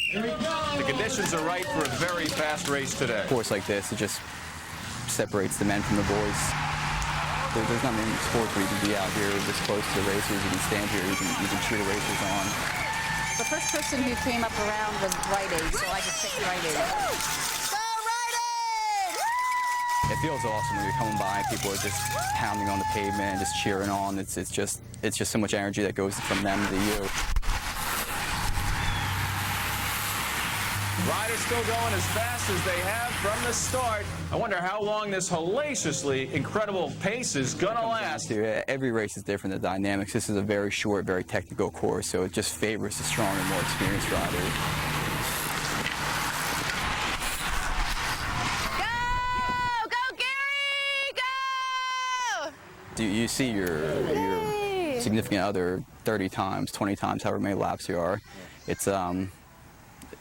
The conditions are right for a very fast race today. A course like this, it just separates the men from the boys. There's nothing in sports where you can be out here this close to the racers. You can stand here, you can cheer the racers on. The first person who came up around was Rite Aid, so I just picked Rite Aid. Go Rite Aid! It feels awesome when you're coming by and people are just pounding on the pavement and just cheering on. It's just so much energy that goes from them to you. Riders still going as fast as they have from the start. I wonder how long this hellaciously incredible pace is gonna last. Every race is different, the dynamics. This is a very short, very technical course, so it just favors the stronger, more experienced riders. Go! Go, Gary! Go! Do you see your significant other 30 times, 20 times, however many laps you are?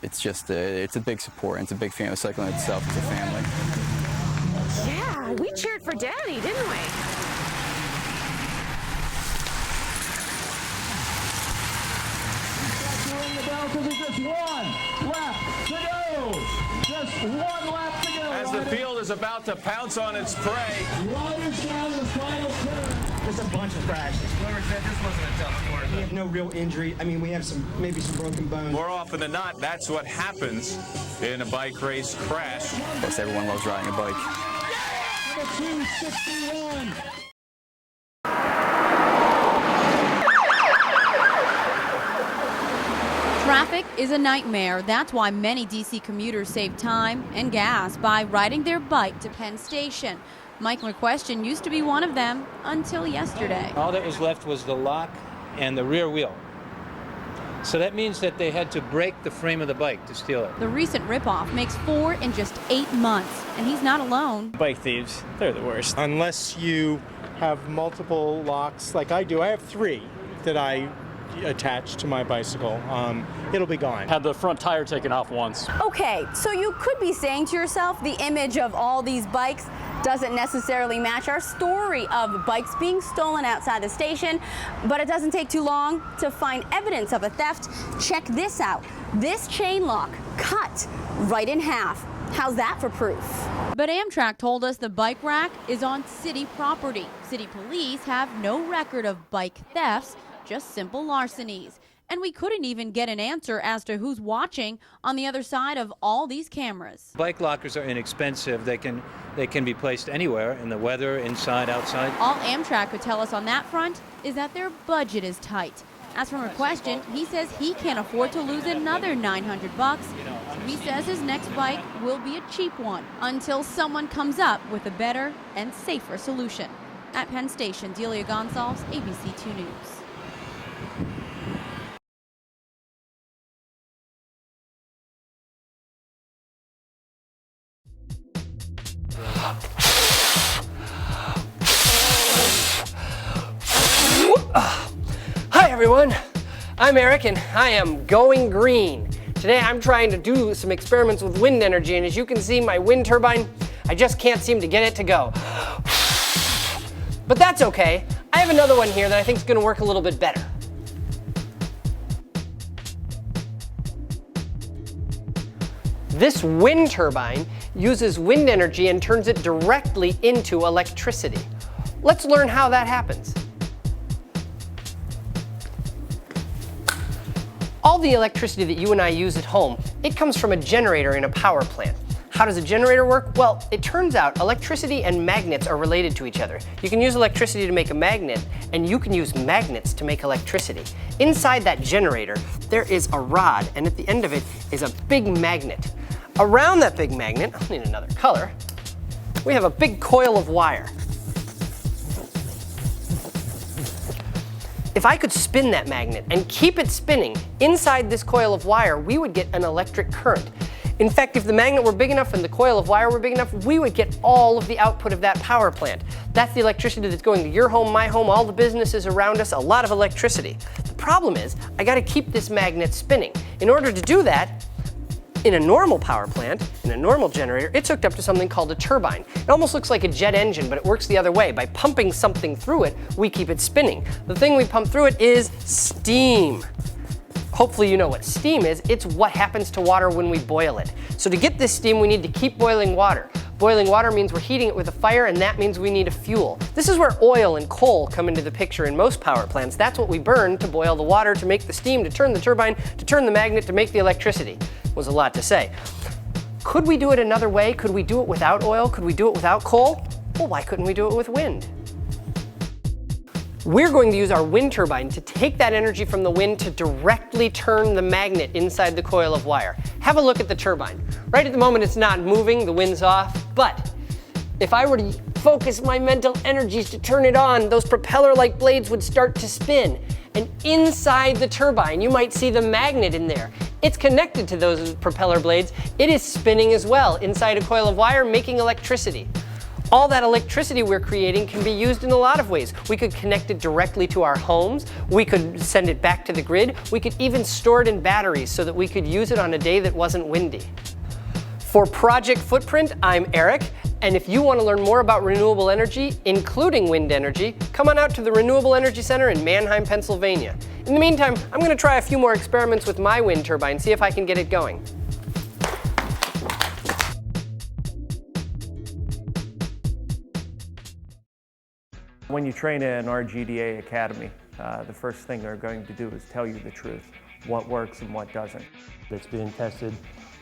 It's just it's a big support, and it's a big family. Cycling itself is a family. Yeah, we cheered for Daddy, didn't we? Ring the bell because there's just one lap to go. Just one lap to go. As the field is about to pounce on its prey. Riders down the final turn. Just a bunch of crashes. Whoever said this wasn't a tough course. We have no real injury. I mean, we have maybe some broken bones. More often than not, that's what happens in a bike race crash. Plus, everyone loves riding a bike. Number 261. Traffic is a nightmare. That's why many DC commuters save time and gas by riding their bike to Penn Station. Mike McQuestion used to be one of them until yesterday. All that was left was the lock and the rear wheel. So that means that they had to break the frame of the bike to steal it. The recent ripoff makes 4 in just 8 months, and he's not alone. Bike thieves, they're the worst. Unless you have multiple locks, like I do. I have 3 that I attach to my bicycle. It'll be gone. Had the front tire taken off once. Okay, so you could be saying to yourself, the image of all these bikes doesn't necessarily match our story of bikes being stolen outside the station, but it doesn't take too long to find evidence of a theft. Check this out. This chain lock cut right in half. How's that for proof? But Amtrak told us the bike rack is on city property. City police have no record of bike thefts, just simple larcenies. And we couldn't even get an answer as to who's watching on the other side of all these cameras. Bike lockers are inexpensive. They can be placed anywhere in the weather, inside, outside. All Amtrak could tell us on that front is that their budget is tight. As for McQuestion, he says he can't afford to lose another $900. So he says his next bike will be a cheap one until someone comes up with a better and safer solution. At Penn Station, Delia Gonsalves, ABC 2 News. Hi everyone, I'm Eric and I am going green. Today I'm trying to do some experiments with wind energy, and as you can see, my wind turbine, I just can't seem to get it to go. But that's okay. I have another one here that I think is going to work a little bit better. This wind turbine uses wind energy and turns it directly into electricity. Let's learn how that happens. All the electricity that you and I use at home, it comes from a generator in a power plant. How does a generator work? Well, it turns out electricity and magnets are related to each other. You can use electricity to make a magnet, and you can use magnets to make electricity. Inside that generator, there is a rod, and at the end of it is a big magnet. Around that big magnet, I'll need another color, we have a big coil of wire. If I could spin that magnet and keep it spinning inside this coil of wire, we would get an electric current. In fact, if the magnet were big enough and the coil of wire were big enough, we would get all of the output of that power plant. That's the electricity that's going to your home, my home, all the businesses around us, a lot of electricity. The problem is, I gotta keep this magnet spinning. In order to do that, in a normal power plant, in a normal generator, it's hooked up to something called a turbine. It almost looks like a jet engine, but it works the other way. By pumping something through it, we keep it spinning. The thing we pump through it is steam. Hopefully you know what steam is. It's what happens to water when we boil it. So to get this steam, we need to keep boiling water. Boiling water means we're heating it with a fire, and that means we need a fuel. This is where oil and coal come into the picture in most power plants. That's what we burn to boil the water, to make the steam, to turn the turbine, to turn the magnet, to make the electricity. Was a lot to say. Could we do it another way? Could we do it without oil? Could we do it without coal? Well, why couldn't we do it with wind? We're going to use our wind turbine to take that energy from the wind to directly turn the magnet inside the coil of wire. Have a look at the turbine. Right at the moment it's not moving, the wind's off, but if I were to focus my mental energies to turn it on, those propeller-like blades would start to spin. And inside the turbine, you might see the magnet in there. It's connected to those propeller blades. It is spinning as well inside a coil of wire, making electricity. All that electricity we're creating can be used in a lot of ways. We could connect it directly to our homes. We could send it back to the grid. We could even store it in batteries so that we could use it on a day that wasn't windy. For Project Footprint, I'm Eric. And if you want to learn more about renewable energy, including wind energy, come on out to the Renewable Energy Center in Manheim, Pennsylvania. In the meantime, I'm going to try a few more experiments with my wind turbine, see if I can get it going. When you train at an RGDA academy, the first thing they're going to do is tell you the truth, what works and what doesn't. It's been tested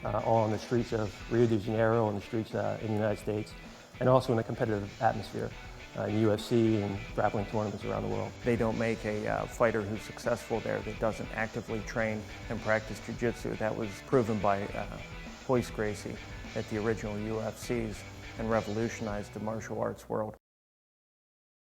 on the streets of Rio de Janeiro, on the streets in the United States, and also in a competitive atmosphere in UFC and grappling tournaments around the world. They don't make a fighter who's successful there that doesn't actively train and practice jiu-jitsu. That was proven by Royce Gracie at the original UFCs and revolutionized the martial arts world.